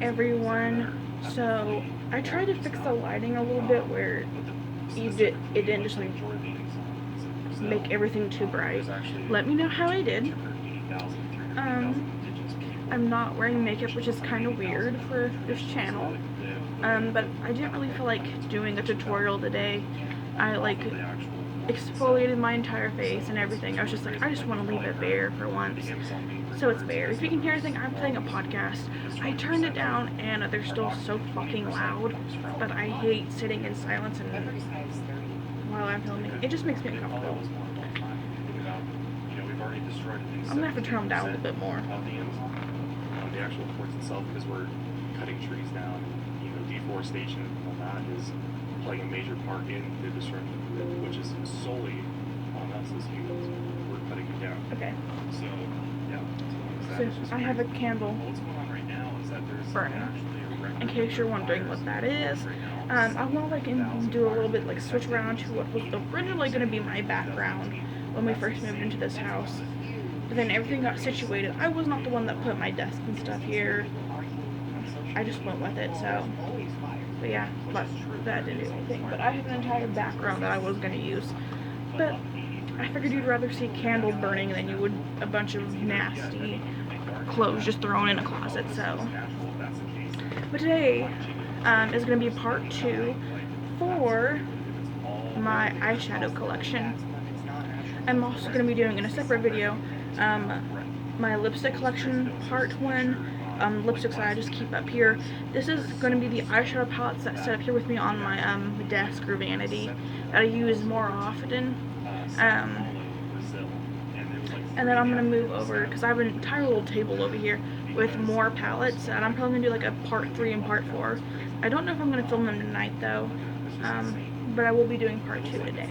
everyone. So I tried to fix the lighting a little bit where it didn't just like make everything too bright. Let me know how I did. I'm not wearing makeup, which is kind of weird for this channel. But I didn't really feel like doing a tutorial today. I like exfoliated my entire face and everything. I was just like, I just want to leave it bare for once. So it's bare. If you can hear anything, I'm playing a podcast. I turned it down and they're still so fucking loud, but I hate sitting in silence and while I'm filming. It just makes me uncomfortable. I'm gonna have to turn them down a little bit more. The actual forts itself, because we're cutting trees down, deforestation and all that is playing a major part in the destruction of the grid, which is solely on us as humans. We're cutting it down. Okay. So, yeah. So I have a candle What's going on right now is that there's burning. actually a record. In case you're wondering what that is, I want to like do a little bit like switch around to what was originally going to be my background when we first moved into this house. But then everything got situated. I was not the one that put my desk and stuff here. I just went with it, so. But yeah, that didn't do anything. But I have an entire background that I was going to use. But I figured you'd rather see candles burning than you would a bunch of nasty clothes just thrown in a closet, so. But today is going to be part 2 for my eyeshadow collection. I'm also going to be doing in a separate video my lipstick collection part 1. Lipsticks that I just keep up here. This is going to be the eyeshadow palettes that set up here with me on my desk or vanity that I use more often. And then I'm going to move over because I have an entire little table over here with more palettes, and I'm probably going to do like a part 3 and part 4. I don't know if I'm going to film them tonight though, but I will be doing part 2 today.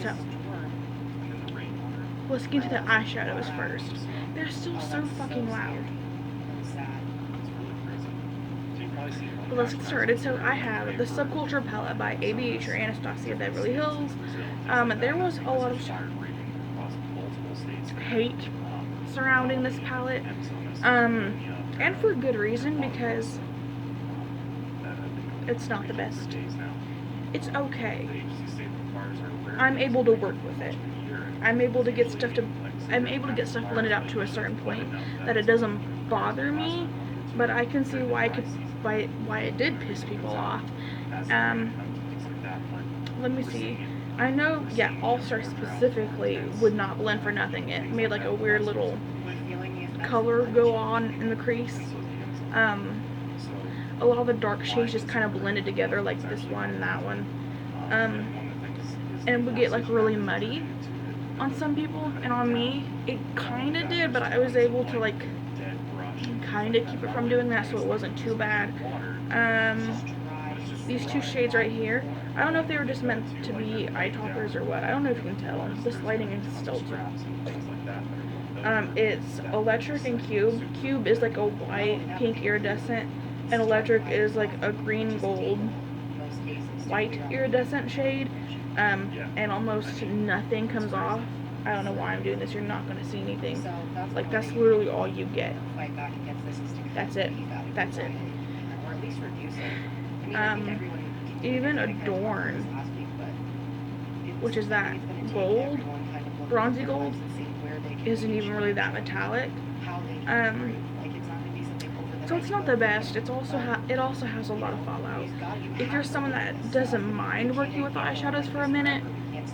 So let's get into the eyeshadows first. They're still so fucking loud. But let's get started. So I have the Subculture palette by ABH or Anastasia Beverly Hills. There was a lot of hate surrounding this palette, and for good reason, because it's not the best. It's okay. I'm able to work with it. I'm able to get stuff blended out to a certain point that it doesn't bother me, but I can see why it did piss people off. Let me see. I know, yeah, All-Star specifically would not blend for nothing. It made like a weird little color go on in the crease. A lot of the dark shades just kind of blended together, like this one and that one. And it would get like really muddy on some people, and on me it kind of did, but I was able to like kind of keep it from doing that, so it wasn't too bad. These two shades right here, I don't know if they were just meant to be eye toppers or what. I don't know if you can tell. This lighting is still too. It's Electric and Cube. Cube is like a white, pink iridescent, and Electric is like a green, gold, white iridescent shade. And almost nothing comes off. I don't know why I'm doing this. You're not going to see anything. Like, that's literally all you get. That's it. That's it. Even Adorn, which is that gold, bronzy gold, isn't even really that metallic. So it's not the best. It also has a lot of fallout. If you're someone that doesn't mind working with eyeshadows for a minute,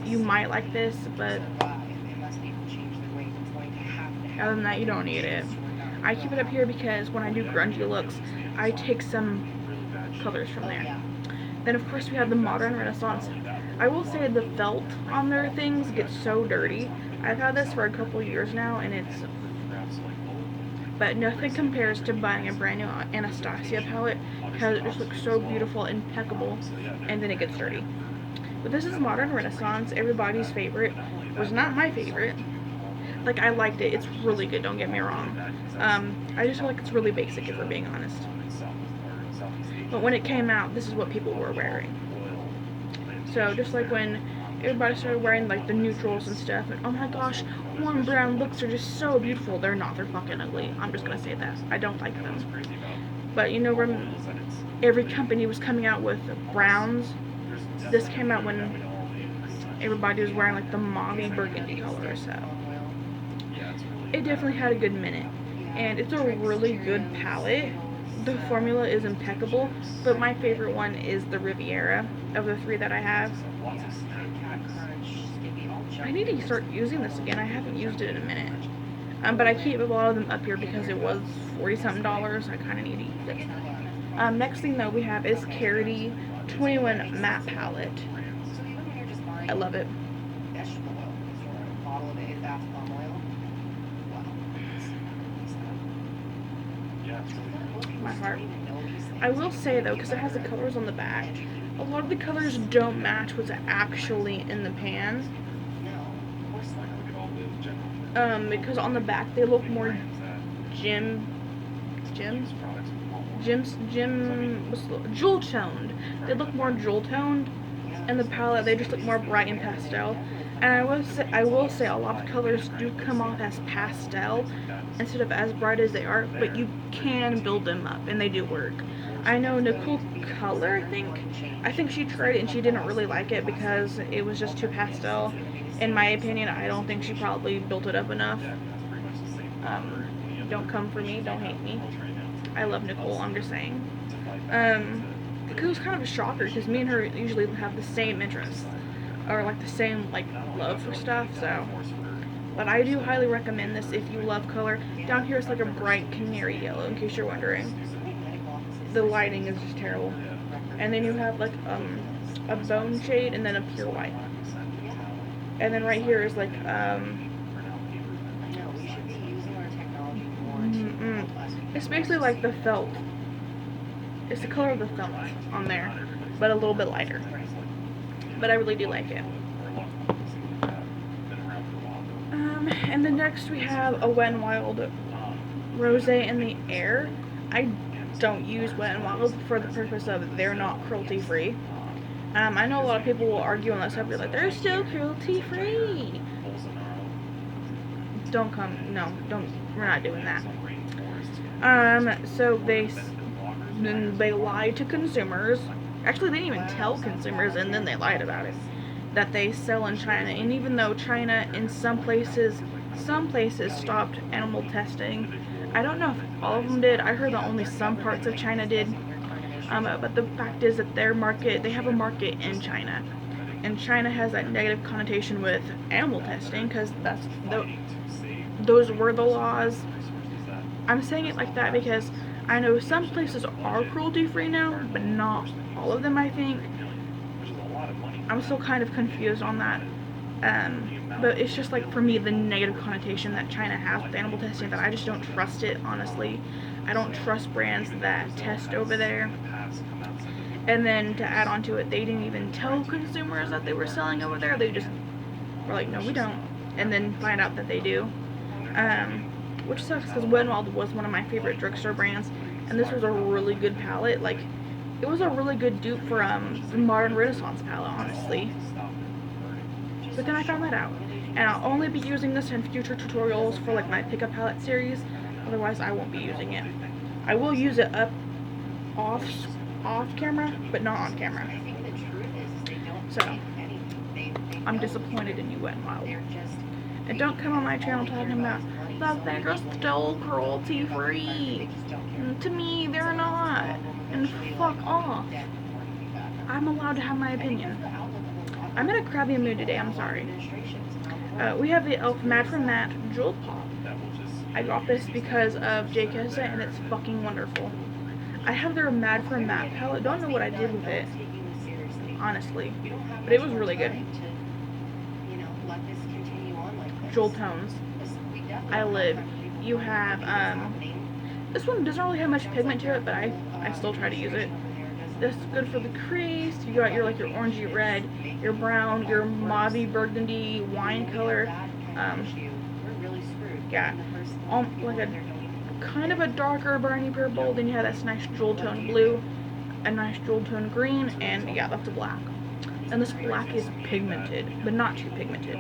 you might like this, but other than that, you don't need it. I keep it up here because when I do grungy looks, I take some colors from there. Then of course we have the Modern Renaissance. I will say the felt on their things gets so dirty. I've had this for a couple years now, and but nothing compares to buying a brand new Anastasia palette, because it just looks so beautiful, impeccable, and then it gets dirty. But this is Modern Renaissance, everybody's favorite. It was not my favorite. Like, I liked it. It's really good, don't get me wrong. I just feel like it's really basic, if we're being honest. But when it came out, this is what people were wearing. So just like when everybody started wearing like the neutrals and stuff, and oh my gosh, warm brown looks are just so beautiful. They're not. They're fucking ugly. I'm just gonna say that. I don't like them. But you know, every company was coming out with browns. This came out when everybody was wearing like the mauve burgundy color, so it definitely had a good minute. And it's a really good palette. The formula is impeccable, but my favorite one is the Riviera of the 3 that I have. I need to start using this again. I haven't used it in a minute. But I keep a lot of them up here because it was $40-something. I kind of need to use it. Next thing though we have is Carity 21 Matte Palette. I love it. My heart. I will say though, because it has the colors on the back, a lot of the colors don't match what's actually in the pan. Because on the back they look more jewel toned. They look more jewel toned, and the palette they just look more bright and pastel. And I will say a lot of colors do come off as pastel instead of as bright as they are, but you can build them up and they do work. I know Nicole Color, I think she tried it and she didn't really like it because it was just too pastel. In my opinion, I don't think she probably built it up enough. Don't come for me, don't hate me. I love Nicole, I'm just saying. It was kind of a shocker because me and her usually have the same interests, or like the same like love for stuff, so. But I do highly recommend this if you love color. Down here it's like a bright canary yellow, in case you're wondering. The lighting is just terrible. And then you have like a bone shade and then a pure white. And then right here is like it's basically like the felt. It's the color of the felt on there, but a little bit lighter. But I really do like it. And then next we have a Wet n Wild Rosé in the Air. I don't use Wet n Wild for the purpose of they're not cruelty free. I know a lot of people will argue on that stuff. They're like, they're still cruelty free. Don't come. No, don't. We're not doing that. So they lied to consumers. Actually, they didn't even tell consumers, and then they lied about it. That they sell in China, and even though China in some places stopped animal testing. I don't know if all of them did. I heard that only some parts of China did. But the fact is that they have a market in China, and China has that negative connotation with animal testing because those were the laws. I'm saying it like that because I know some places are cruelty free now, but not all of them, I think. I'm still kind of confused on that. But it's just like, for me, the negative connotation that China has with animal testing, that I just don't trust it, honestly. I don't trust brands that test over there. And then to add on to it, they didn't even tell consumers that they were selling over there. They just were like, no, we don't. And then find out that they do. Which sucks because Wet n Wild was one of my favorite drugstore brands. And this was a really good palette. Like, it was a really good dupe for the Modern Renaissance palette, honestly. But then I found that out. And I'll only be using this in future tutorials for like my pickup palette series. Otherwise, I won't be using it. I will use it off camera, but not on camera. So, I'm disappointed in you, Wet n Wild. And don't come on my channel talking about that they're still cruelty free. To me, they're not. And fuck off. I'm allowed to have my opinion. I'm in a crabby mood today, I'm sorry. We have the e.l.f. Matte from Matte Jewel Pop. I got this because of J.K. and it's fucking wonderful. I have their Matte from Matte palette. Don't know what I did with it, honestly. But it was really good. Jewel tones. I live. You have, this one doesn't really have much pigment to it, but I still try to use it. This is good for the crease. You got your orangey red, your brown, your mauve burgundy wine color. Yeah, like a kind of a darker burny purple. Then you have this nice jewel tone blue, a nice jewel tone green, and yeah, that's a black. and this black is pigmented, but not too pigmented.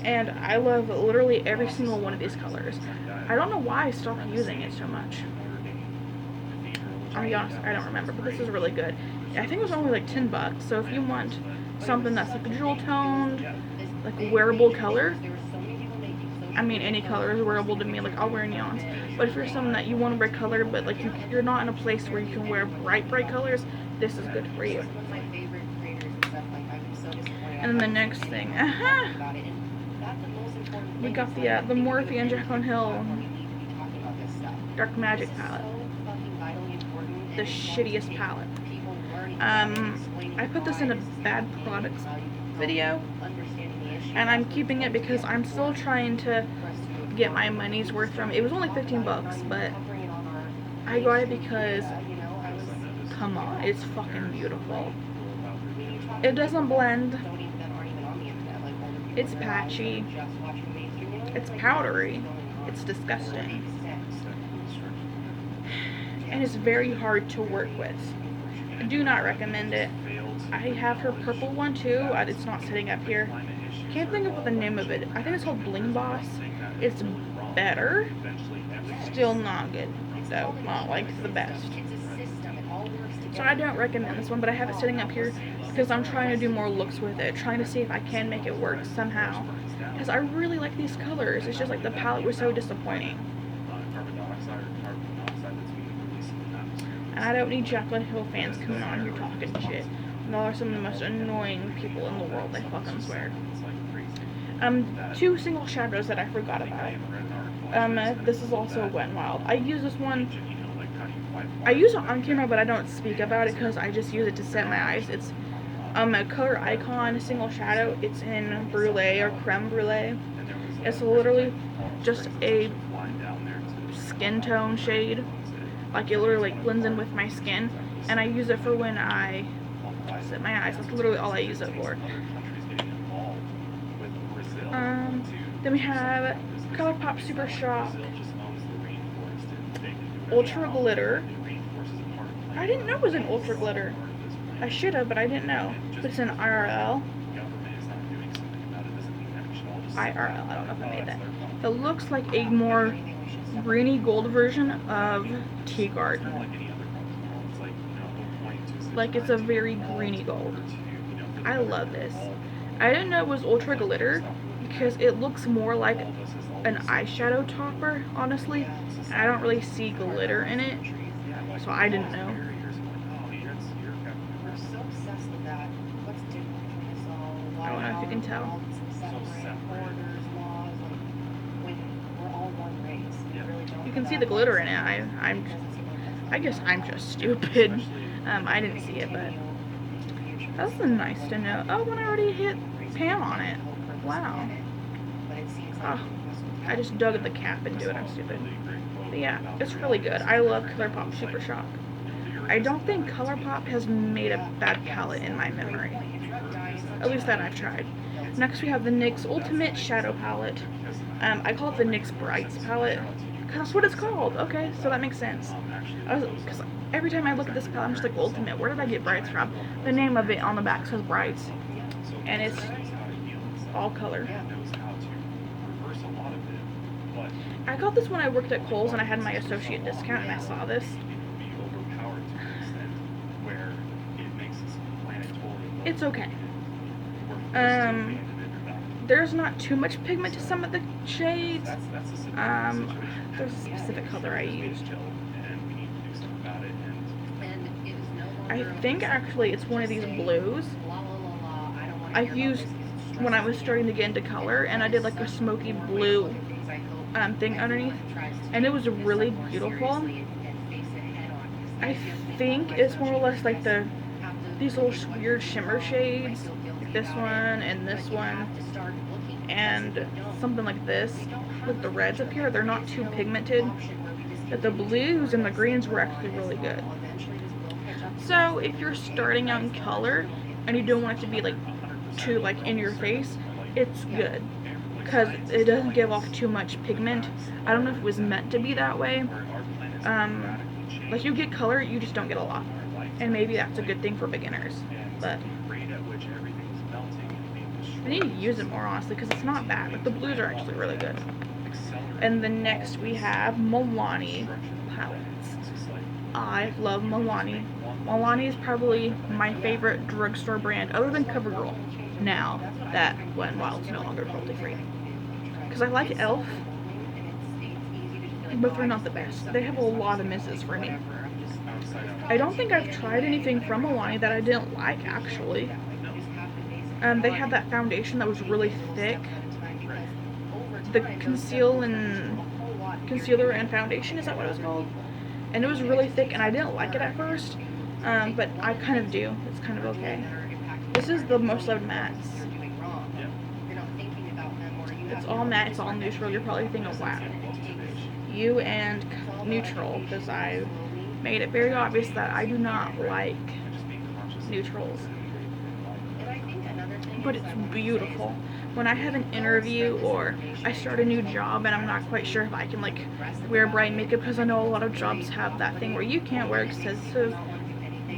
And I love literally every single one of these colors. I don't know why I stopped using it so much. I'll be honest, I don't remember, but this is really good. I think it was only like $10, so if you want something that's like jewel toned, like a wearable color, I mean any color is wearable to me, like I'll wear neons, but if you're someone that you want to wear color, but like you're not in a place where you can wear bright colors, this is good for you. And then the next thing, we got the Morphe and Jaclyn Hill Dark Magic palette. The shittiest palette. I put this in a bad products video, and I'm keeping it because I'm still trying to get my money's worth from it. It was only $15, but I got it because, come on, it's fucking beautiful. It doesn't blend. It's patchy. It's powdery. It's disgusting. And it's very hard to work with. I do not recommend it. I have her purple one too. It's not sitting up here. Can't think of what the name of it. I think it's called Bling Boss. It's better. Still not good though. Not like the best. So I don't recommend this one, but I have it sitting up here because I'm trying to do more looks with it, trying to see if I can make it work somehow. Because I really like these colors. It's just like the palette was so disappointing. And I don't need Jaclyn Hill fans coming on here talking shit. Y'all are some of the most annoying people in the world, I fucking swear. Two single shadows that I forgot about. This is also Wet n Wild. I use this one. I use it on camera, but I don't speak about it because I just use it to set my eyes. It's a Color Icon single shadow. It's in Brulee or Creme Brulee. It's literally just a skin tone shade. Like it literally blends in with my skin, and I use it for when I set my eyes. That's literally all I use it for. Then we have ColourPop Super Shock Ultra Glitter. I didn't know it was an Ultra Glitter. I should have, but I didn't know. But it's an IRL. I don't know if I made that. It looks like a more greeny gold version of Tea Garden. Like it's a very greeny gold. I love this. I didn't know it was Ultra Glitter because it looks more like an eyeshadow topper, honestly. I don't really see glitter in it, so I didn't know. I don't know if you can tell. You can see the glitter in it. I guess I'm just stupid. I didn't see it, but that's nice to know. Oh, when I already hit Pam on it. Wow. Oh, I just dug at the cap into it. I'm stupid. But yeah, it's really good. I love ColourPop Super Shock. I don't think ColourPop has made a bad palette in my memory. At least that I've tried. Next we have the NYX Ultimate Shadow Palette. I call it the NYX Brights palette. Because that's what it's called. Okay, so that makes sense. Because every time I look at this palette, I'm just like, Ultimate, where did I get Brights from? The name of it on the back says Brights. And it's all color. I got this when I worked at Kohl's and I had my associate discount and I saw this. It's okay. There's not too much pigment to some of the shades. There's a specific color I used. I think actually it's one of these blues. I used when I was starting to get into color, and I did like a smoky blue thing underneath, and it was really beautiful. I think it's more or less like these little weird shimmer shades, like this one and this one, and something like this with the reds up here. They're not too pigmented, but the blues and the greens were actually really good. So if you're starting out in color and you don't want it to be like too like in your face, it's good because it doesn't give off too much pigment. I don't know if it was meant to be that way. Like you get color, you just don't get a lot, and maybe that's a good thing for beginners. But I need to use it more honestly because it's not bad. Like the blues are actually really good. And then next we have Milani palettes. I love Milani. Milani is probably my favorite drugstore brand other than CoverGirl now that well it's no longer cruelty free. Because I like e.l.f. but they're not the best. They have a lot of misses for me. I don't think I've tried anything from Milani that I didn't like actually. They had that foundation that was really thick. The concealer and foundation, is that what it was called? And it was really thick and I didn't like it at first, but I kind of do. It's kind of okay. This is the most loved mattes. It's all matte, it's all neutral. You're probably thinking, wow, you and neutral, because I made it very obvious that I do not like neutrals. But it's beautiful. When I have an interview or I start a new job and I'm not quite sure if I can like wear bright makeup, because I know a lot of jobs have that thing where you can't wear excessive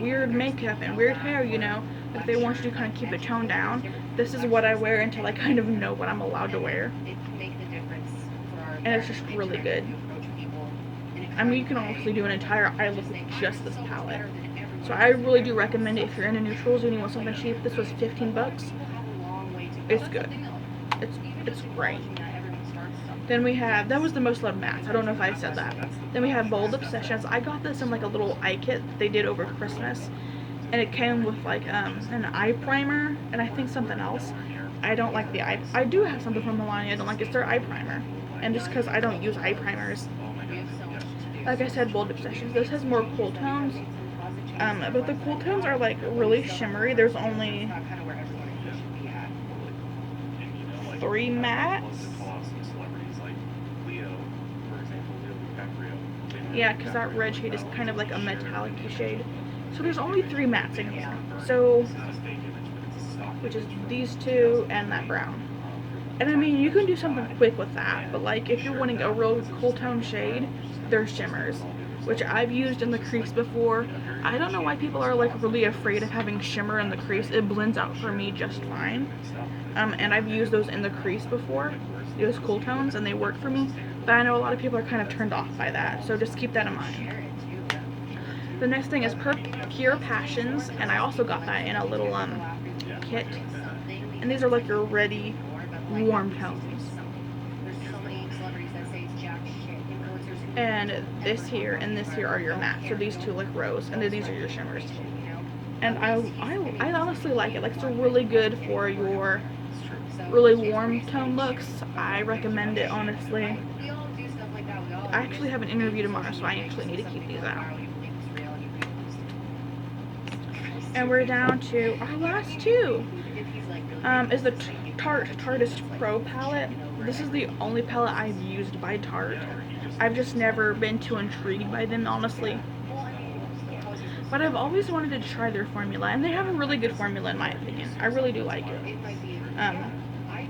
weird makeup and weird hair, you know, if they want you to kind of keep it toned down. This is what I wear until I kind of know what I'm allowed to wear, and it's just really good. I mean, you can honestly do an entire eye look with just this palette, so I really do recommend it if you're into neutrals and you want something cheap. This was 15 bucks. It's good. It's great. Then we have, that was the most loved mattes. I don't know if I said that. Then we have Bold Obsessions. I got this in like a little eye kit that they did over Christmas, and it came with like an eye primer and I think something else. I don't like the eye. I do have something from Milani I don't like. It's their eye primer, and just because I don't use eye primers. Like I said, Bold Obsessions. This has more cool tones, but the cool tones are like really shimmery. There's only 3 mattes. Yeah, because that red shade is kind of like a metallic shade. So there's only 3 mattes in here. So, which is these 2 and that brown. And I mean, you can do something quick with that, but like if you're wanting a real cool tone shade, there's shimmers, which I've used in the crease before. I don't know why people are like really afraid of having shimmer in the crease. It blends out for me just fine. And I've used those in the crease before, those cool tones, and they work for me. But I know a lot of people are kind of turned off by that, so just keep that in mind. The next thing is Pure Passions, and I also got that in a little kit. And these are like your ready warm tones. And this here and this here are your mattes. So these 2 like rose, and then these are your shimmers. And I honestly like it. Like, it's really good for your really warm tone looks. I recommend it, honestly. I actually have an interview tomorrow, so I actually need to keep these out. And we're down to our last 2. Is the Tarteist Pro palette. This is the only palette I've used by Tarte. I've just never been too intrigued by them, honestly. But I've always wanted to try their formula, and they have a really good formula in my opinion. I really do like it.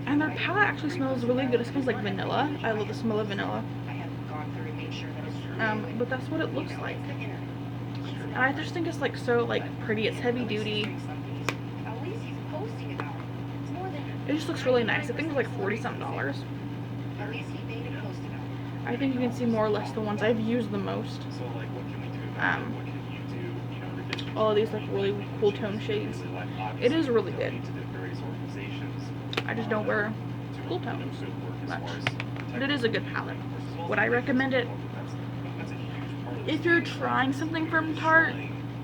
And their palette actually smells really good. It smells like vanilla. I love the smell of vanilla. But that's what it looks like. And I just think it's like so like pretty. It's heavy duty. It just looks really nice. I think it's like $40-something. I think you can see more or less the ones I've used the most. All of these like really cool tone shades. It is really good. I just don't wear cool tones much. But it is a good palette. Would I recommend it? If you're trying something from Tarte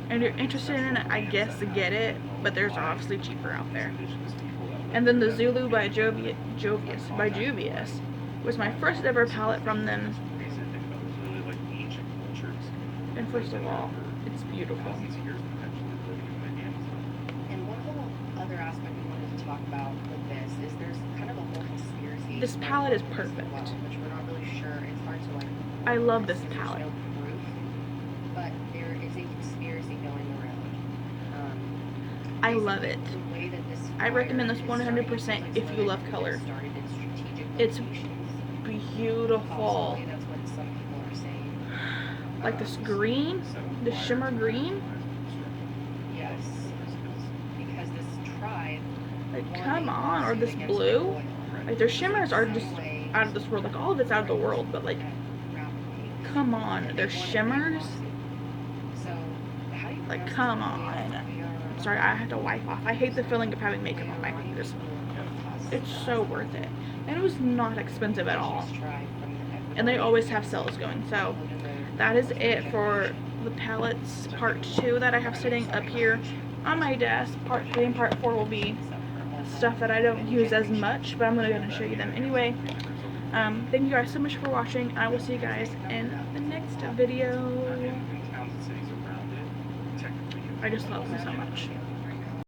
and you're interested in it, I guess get it. But there's obviously cheaper out there. And then the Zulu by Juvia's was my first ever palette from them. And first of all, it's beautiful. And one whole other aspect we wanted to talk about with this is there's kind of a whole conspiracy. This palette is perfect. Well, which we're not really sure. It's hard to like. I love this palette. No proof, but there is a conspiracy going around. I love it. The way that this I recommend this 100% if you love color. It's beautiful. That's what some people are saying. Like this green, the shimmer green. Yes, because this tribe Like, come on. Or this blue. Like, their shimmers are just out of this world. Like, all of it's out of the world, but like, come on. Their shimmers. Like, come on. Sorry, I have to wipe off. I hate the feeling of having makeup on my fingers. It's so worth it. And it was not expensive at all. And they always have sales going. So that is it for the palettes part 2 that I have sitting up here on my desk. Part 3 and part 4 will be stuff that I don't use as much, but I'm going to go and show you them anyway. Thank you guys so much for watching. I will see you guys in the next video. I just love them so much.